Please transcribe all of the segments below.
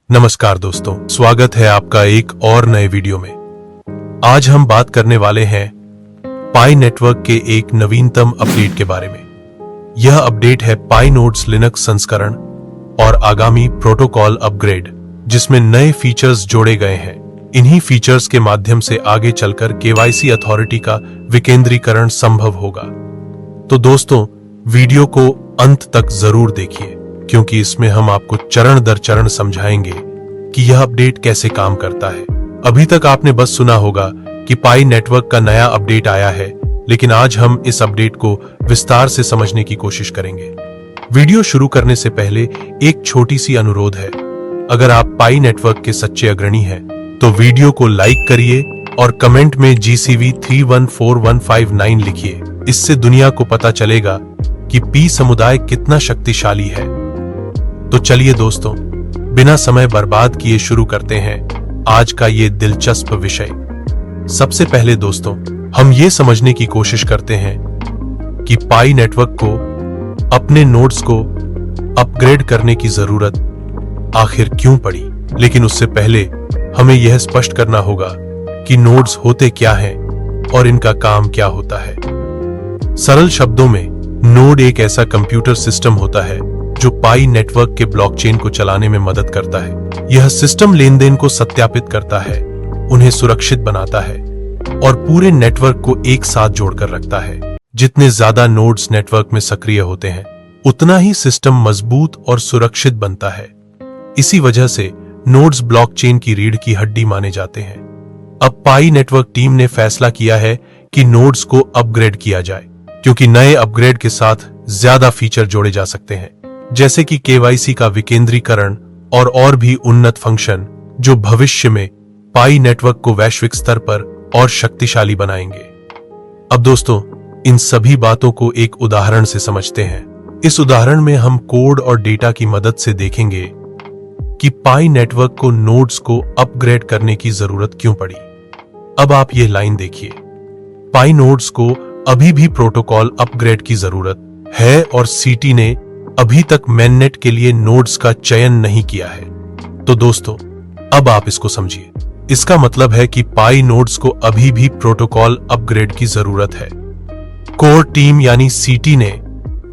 नमस्कार दोस्तों, स्वागत है आपका एक और नए वीडियो में। आज हम बात करने वाले हैं पाई नेटवर्क के एक नवीनतम अपडेट के बारे में। यह अपडेट है पाई नोड्स लिनक्स संस्करण और आगामी प्रोटोकॉल अपग्रेड, जिसमें नए फीचर्स जोड़े गए हैं। इन्हीं फीचर्स के माध्यम से आगे चलकर केवाईसी अथॉरिटी का विकेंद्रीकरण संभव होगा। तो दोस्तों, वीडियो को अंत तक जरूर देखिए, क्योंकि इसमें हम आपको चरण दर चरण समझाएंगे कि यह अपडेट कैसे काम करता है। अभी तक आपने बस सुना होगा कि पाई नेटवर्क का नया अपडेट आया है, लेकिन आज हम इस अपडेट को विस्तार से समझने की कोशिश करेंगे। वीडियो शुरू करने से पहले एक छोटी सी अनुरोध है। अगर आप पाई नेटवर्क के सच्चे अग्रणी हैं, तो वीडियो को लाइक करिए और कमेंट में GCV 314159 लिखिए। इससे दुनिया को पता चलेगा कि पी समुदाय कितना शक्तिशाली है। तो चलिए दोस्तों, बिना समय बर्बाद किए शुरू करते हैं आज का ये दिलचस्प विषय। सबसे पहले दोस्तों, हम ये समझने की कोशिश करते हैं कि पाई नेटवर्क को अपने नोड्स को अपग्रेड करने की जरूरत आखिर क्यों पड़ी। लेकिन उससे पहले हमें यह स्पष्ट करना होगा कि नोड्स होते क्या हैं और इनका काम क्या होता है। सरल शब्दों में, नोड एक ऐसा कंप्यूटर सिस्टम होता है जो पाई नेटवर्क के ब्लॉकचेन को चलाने में मदद करता है। यह सिस्टम लेनदेन को सत्यापित करता है, उन्हें सुरक्षित बनाता है और पूरे नेटवर्क को एक साथ जोड़कर रखता है। जितने ज्यादा नोड्स नेटवर्क में सक्रिय होते हैं, उतना ही सिस्टम मजबूत और सुरक्षित बनता है। इसी वजह से नोड्स ब्लॉकचेन की रीढ़ की हड्डी माने जाते हैं। अब पाई नेटवर्क टीम ने फैसला किया है कि नोड्स को अपग्रेड किया जाए, क्योंकि नए अपग्रेड के साथ ज्यादा फीचर जोड़े जा सकते हैं, जैसे कि केवाईसी का विकेंद्रीकरण और भी उन्नत फंक्शन, जो भविष्य में पाई नेटवर्क को वैश्विक स्तर पर और शक्तिशाली बनाएंगे। अब दोस्तों, इन सभी बातों को एक उदाहरण से समझते हैं। इस उदाहरण में हम कोड और डेटा की मदद से देखेंगे कि पाई नेटवर्क को नोड्स को अपग्रेड करने की जरूरत क्यों पड़ी। अब आप यह लाइन देखिए, पाई नोड्स को अभी भी प्रोटोकॉल अपग्रेड की जरूरत है और सीटी ने अभी तक मैननेट के लिए नोड्स का चयन नहीं किया है। तो दोस्तों, अब आप इसको समझिए। इसका मतलब है कि पाई नोड्स को अभी भी प्रोटोकॉल अपग्रेड की जरूरत है। कोर टीम यानी सीटी ने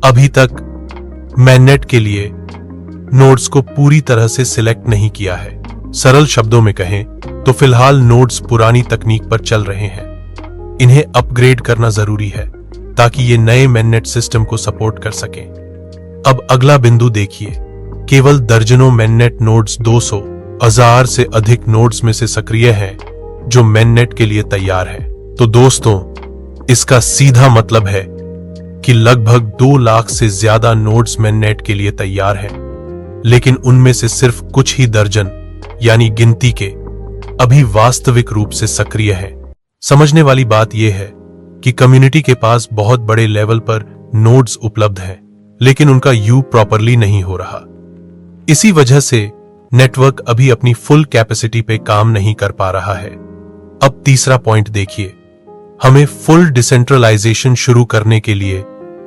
अभी तक मैननेट के लिए नोड्स को पूरी तरह से सिलेक्ट नहीं किया है। सरल शब्दों में कहें तो फिलहाल नोड्स पुरानी तकनीक पर चल रहे हैं। इन्हें अपग्रेड करना जरूरी है ताकि ये नए मैननेट सिस्टम को सपोर्ट कर सकें। अब अगला बिंदु देखिए, केवल दर्जनों मैननेट नोड्स 200 1000 से अधिक नोड्स में से सक्रिय हैं जो मैननेट के लिए तैयार हैं। तो दोस्तों, इसका सीधा मतलब है कि लगभग 2 लाख से ज्यादा नोड्स मैननेट के लिए तैयार हैं, लेकिन उनमें से सिर्फ कुछ ही दर्जन यानी गिनती के अभी वास्तविक रूप से सक्रिय हैं। समझने वाली बात यह है कि कम्युनिटी के पास बहुत बड़े लेवल पर नोड्स उपलब्ध हैं, लेकिन उनका यूज प्रॉपरली नहीं हो रहा। इसी वजह से नेटवर्क अभी अपनी फुल कैपेसिटी पे काम नहीं कर पा रहा है। अब तीसरा पॉइंट देखिए, हमें फुल डिसेंट्रलाइजेशन शुरू करने के लिए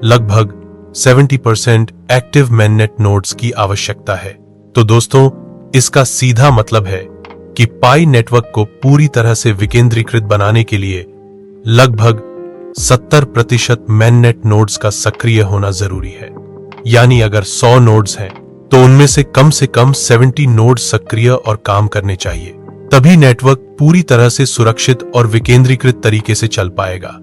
लगभग 70% एक्टिव मैननेट नोड्स की आवश्यकता है। तो दोस्तों, इसका सीधा मतलब है कि पाई नेटवर्क को पूरी तरह से विकेंद्रीकृत बनाने के लिए लगभग 70% मैननेट नोड्स का सक्रिय होना जरूरी है। यानी अगर 100 नोड्स हैं, तो उनमें से कम 70 नोड्स सक्रिय और काम करने चाहिए। तभी नेटवर्क पूरी तरह से सुरक्षित और विकेंद्रीकृत तरीके से चल पाएगा।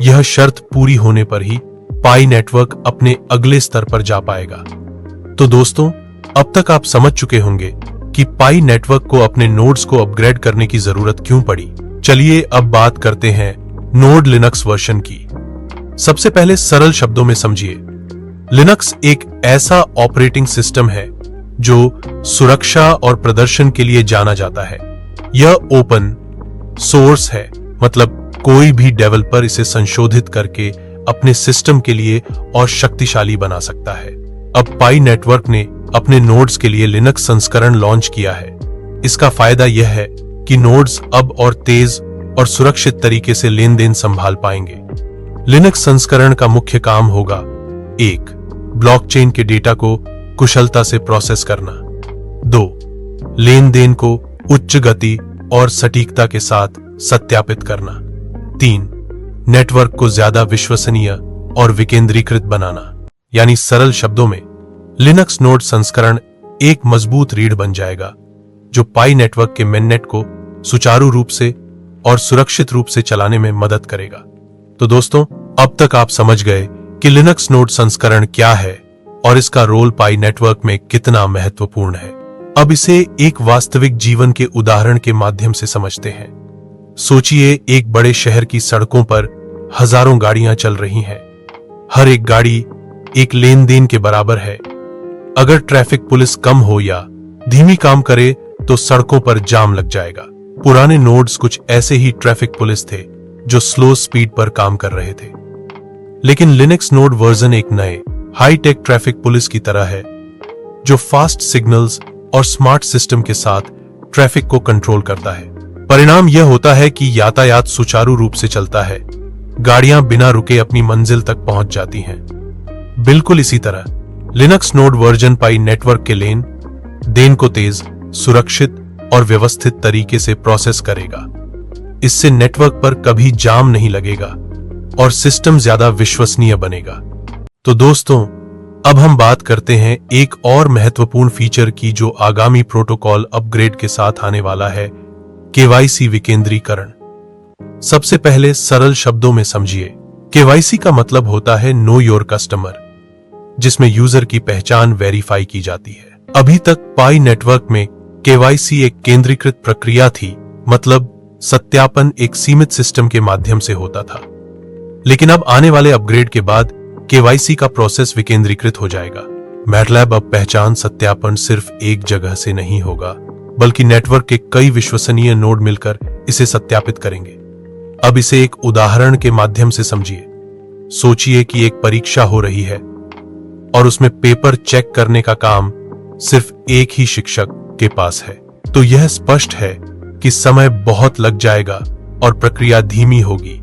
यह शर्त पूरी होने पर ही पाई नेटवर्क अपने अगले स्तर पर जा पाएगा। तो दोस्तों, अब तक आप समझ चुके होंगे कि पाई नेटवर्क को अपने नोड्स को अपग्रेड करने की जरूरत क्यों पड़ी। चलिए अब बात करते हैं नोड लिनक्स वर्जन की। सबसे पहले सरल शब्दों में समझिए, लिनक्स एक ऐसा ऑपरेटिंग सिस्टम है जो सुरक्षा और प्रदर्शन के लिए जाना जाता है। यह ओपन सोर्स है, मतलब कोई भी डेवलपर इसे संशोधित करके अपने सिस्टम के लिए और शक्तिशाली बना सकता है। अब पाई नेटवर्क ने अपने नोड्स के लिए लिनक्स संस्करण लॉन्च किया है। इसका फायदा यह है कि नोड्स अब और तेज और सुरक्षित तरीके से लेन देन संभाल पाएंगे। लिनक्स संस्करण का मुख्य काम होगा 1. ब्लॉकचेन के डेटा को कुशलता से प्रोसेस करना। 2. लेन देन को उच्च गति और सटीकता के साथ सत्यापित करना। 3. नेटवर्क को ज्यादा विश्वसनीय और विकेंद्रीकृत बनाना। यानी सरल शब्दों में लिनक्स नोड संस्करण एक मजबूत रीढ़ बन जाएगा जो पाई नेटवर्क के मेननेट को सुचारू रूप से और सुरक्षित रूप से चलाने में मदद करेगा। तो दोस्तों, अब तक आप समझ गए कि लिनक्स नोड संस्करण क्या है और इसका रोल पाई नेटवर्क में कितना महत्वपूर्ण है। अब इसे एक वास्तविक जीवन के उदाहरण के माध्यम से समझते हैं। सोचिए, एक बड़े शहर की सड़कों पर हजारों गाड़ियां चल रही हैं। हर एक गाड़ी एक लेन देन के बराबर है। अगर ट्रैफिक पुलिस कम हो या धीमी काम करे तो सड़कों पर जाम लग जाएगा। पुराने नोड्स कुछ ऐसे ही ट्रैफिक पुलिस थे जो स्लो स्पीड पर काम कर रहे थे। लेकिन लिनक्स नोड वर्जन एक नए हाई-टेक ट्रैफिक पुलिस की तरह है जो फास्ट सिग्नल्स और स्मार्ट सिस्टम के साथ ट्रैफिक को कंट्रोल करता है। परिणाम यह होता है कि यातायात सुचारू रूप से चलता है, गाड़ियां बिना रुके अपनी मंजिल तक पहुंच जाती हैं। बिल्कुल इसी तरह लिनक्स नोड वर्जन पाई नेटवर्क के लेन देन को तेज, सुरक्षित और व्यवस्थित तरीके से प्रोसेस करेगा। इससे नेटवर्क पर कभी जाम नहीं लगेगा और सिस्टम ज्यादा विश्वसनीय बनेगा। तो दोस्तों, अब हम बात करते हैं एक और महत्वपूर्ण फीचर की जो आगामी प्रोटोकॉल अपग्रेड के साथ आने वाला है, केवाईसी विकेंद्रीकरण। सबसे पहले सरल शब्दों में समझिए, केवाईसी का मतलब होता है नो योर कस्टमर, जिसमें यूजर की पहचान वेरीफाई की जाती है। अभी तक पाई नेटवर्क में केवाईसी एक केंद्रीकृत प्रक्रिया थी, मतलब सत्यापन एक सीमित सिस्टम के माध्यम से होता था। लेकिन अब आने वाले अपग्रेड के बाद केवाईसी का प्रोसेस विकेंद्रीकृत हो जाएगा। मैटलैब अब पहचान सत्यापन सिर्फ एक जगह से नहीं होगा, बल्कि नेटवर्क के कई विश्वसनीय नोड मिलकर इसे सत्यापित करेंगे। अब इसे एक उदाहरण के माध्यम से समझिए। सोचिए कि एक परीक्षा हो रही है और उसमें पेपर चेक करने का काम सिर्फ एक ही शिक्षक के पास है। तो यह स्पष्ट है कि समय बहुत लग जाएगा और प्रक्रिया धीमी होगी।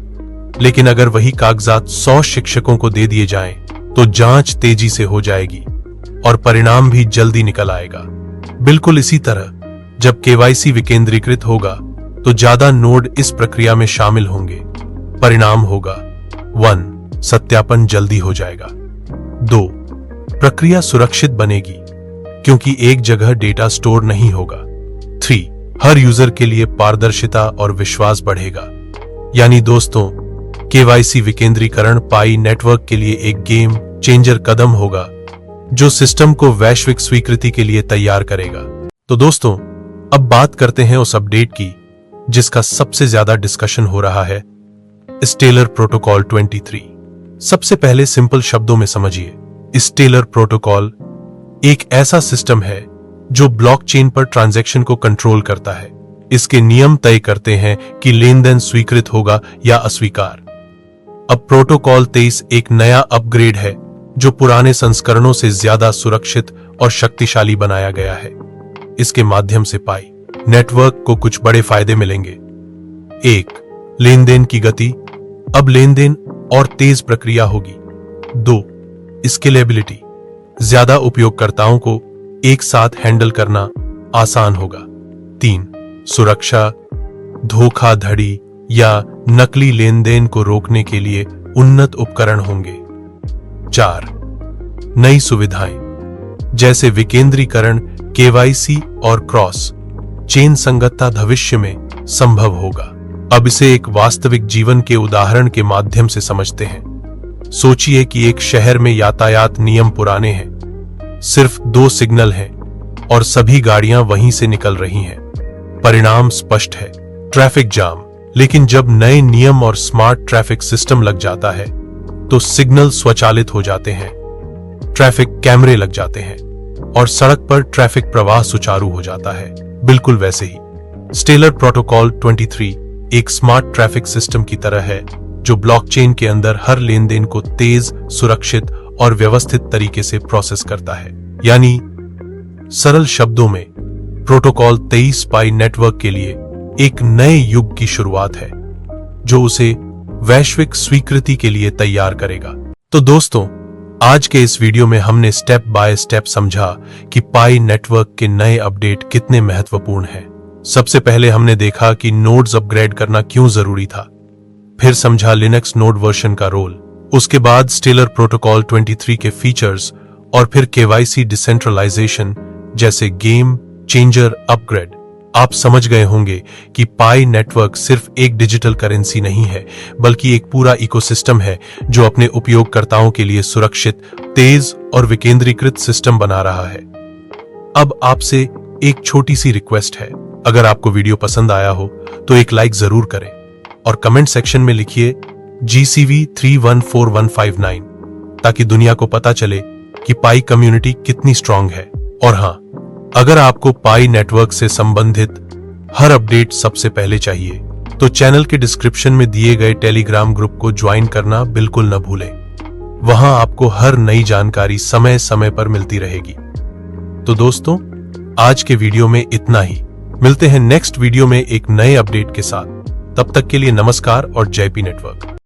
लेकिन अगर वही कागजात 100 शिक्षकों को दे दिए जाएं, तो जांच तेजी से हो जाएगी और परिणाम भी जल्दी निकल आएगा। बिल्कुल इसी तरह जब केवाईसी विकेंद्रीकृत होगा तो ज्यादा नोड इस प्रक्रिया में शामिल होंगे। परिणाम होगा 1. सत्यापन जल्दी हो जाएगा। 2. प्रक्रिया सुरक्षित बनेगी क्योंकि एक जगह डेटा स्टोर नहीं होगा। 3. हर यूजर के लिए पारदर्शिता और विश्वास बढ़ेगा। यानी दोस्तों, केवाईसी विकेंद्रीकरण पाई नेटवर्क के लिए एक गेम चेंजर कदम होगा जो सिस्टम को वैश्विक स्वीकृति के लिए तैयार करेगा। तो दोस्तों, अब बात करते हैं उस अपडेट की जिसका सबसे ज्यादा डिस्कशन हो रहा है, स्टेलर प्रोटोकॉल 23। सबसे पहले सिंपल शब्दों में समझिए, स्टेलर प्रोटोकॉल एक ऐसा सिस्टम है जो ब्लॉकचेन पर ट्रांजैक्शन को कंट्रोल करता है। इसके नियम तय करते हैं कि लेन देन स्वीकृत होगा या अस्वीकार। अब प्रोटोकॉल 23 एक नया अपग्रेड है जो पुराने संस्करणों से ज्यादा सुरक्षित और शक्तिशाली बनाया गया है। इसके माध्यम से पाई नेटवर्क को कुछ बड़े फायदे मिलेंगे। 1. लेन देन की गति, अब लेन देन और तेज प्रक्रिया होगी। 2. स्केलेबिलिटी, ज्यादा उपयोगकर्ताओं को एक साथ हैंडल करना आसान होगा। 3. सुरक्षा, धोखाधड़ी या नकली लेन देन को रोकने के लिए उन्नत उपकरण होंगे। 4. नई सुविधाएं जैसे विकेंद्रीकरण, केवाईसी और क्रॉस चेन संगतता भविष्य में संभव होगा। अब इसे एक वास्तविक जीवन के उदाहरण के माध्यम से समझते हैं। सोचिए कि एक शहर में यातायात नियम पुराने हैं, सिर्फ 2 सिग्नल हैं और सभी गाड़ियां वहीं से निकल रही हैं। परिणाम स्पष्ट है, ट्रैफिक जाम। लेकिन जब नए नियम और स्मार्ट ट्रैफिक सिस्टम लग जाता है तो सिग्नल स्वचालित हो जाते हैं, ट्रैफिक कैमरे लग जाते हैं और सड़क पर ट्रैफिक प्रवाह सुचारू हो जाता है। बिल्कुल वैसे ही स्टेलर प्रोटोकॉल 23 एक स्मार्ट ट्रैफिक सिस्टम की तरह है जो ब्लॉकचेन के अंदर हर लेन देन को तेज, सुरक्षित और व्यवस्थित तरीके से प्रोसेस करता है। यानी सरल शब्दों में प्रोटोकॉल 23 पाई नेटवर्क के लिए एक नए युग की शुरुआत है जो उसे वैश्विक स्वीकृति के लिए तैयार करेगा। तो दोस्तों, आज के इस वीडियो में हमने स्टेप बाय स्टेप समझा कि पाई नेटवर्क के नए अपडेट कितने महत्वपूर्ण हैं। सबसे पहले हमने देखा कि नोड्स अपग्रेड करना क्यों जरूरी था, फिर समझा लिनक्स नोड वर्जन का रोल, उसके बाद स्टेलर प्रोटोकॉल 23 के फीचर्स और फिर केवाईसी डिसेंट्रलाइजेशन जैसे गेम चेंजर अपग्रेड। आप समझ गए होंगे कि पाई नेटवर्क सिर्फ एक डिजिटल करेंसी नहीं है, बल्कि एक पूरा इकोसिस्टम है जो अपने उपयोगकर्ताओं के लिए सुरक्षित, तेज और विकेंद्रीकृत सिस्टम बना रहा है। अब आपसे एक छोटी सी रिक्वेस्ट है, अगर आपको वीडियो पसंद आया हो तो एक लाइक जरूर करें और कमेंट सेक्शन में लिखिए GCV 314159 ताकि दुनिया को पता चले कि पाई कम्युनिटी कितनी स्ट्रांग है। और हां, अगर आपको पाई नेटवर्क से संबंधित हर अपडेट सबसे पहले चाहिए तो चैनल के डिस्क्रिप्शन में दिए गए टेलीग्राम ग्रुप को ज्वाइन करना बिल्कुल न भूलें। वहां आपको हर नई जानकारी समय समय पर मिलती रहेगी। तो दोस्तों, आज के वीडियो में इतना ही। मिलते हैं नेक्स्ट वीडियो में एक नए अपडेट के साथ। तब तक के लिए नमस्कार और जय पी नेटवर्क।